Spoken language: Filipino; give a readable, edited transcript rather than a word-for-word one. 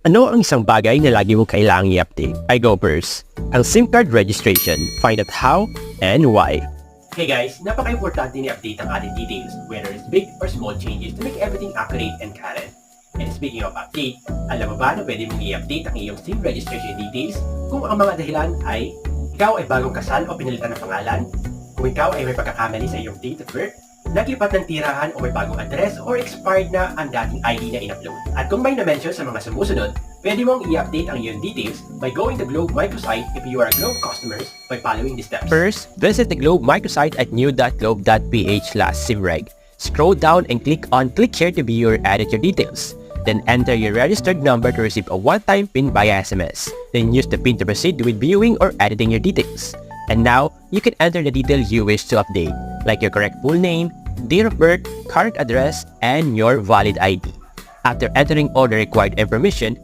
Ano ang isang bagay na lagi mong kailangang i-update? I go first. Ang SIM card registration. Find out how and why. Hey guys, napaka-importante ni update ang ating details, whether it's big or small changes to make everything accurate and current. And speaking of update, alam mo ba na pwede mong i-update ang iyong SIM registration details kung ang mga dahilan ay ikaw ay bagong kasal o pinalitan ng pangalan, kung ikaw ay may pagkakamali sa iyong date of birth, naglipat ng tirahan o may bagong address or expired na ang dating ID na in-upload. At kung may na-mention sa mga sumusunod, pwede mong i-update ang iyong details by going to Globe microsite if you are a Globe customer by following the steps. First, visit the Globe microsite at new.globe.ph/simreg. Scroll down and click on Click Here to view or edit your details. Then enter your registered number to receive a one-time PIN via SMS. Then use the PIN to proceed with viewing or editing your details. And now, you can enter the details you wish to update, like your correct full name, date of birth, current address, and your valid ID. After entering all the required information,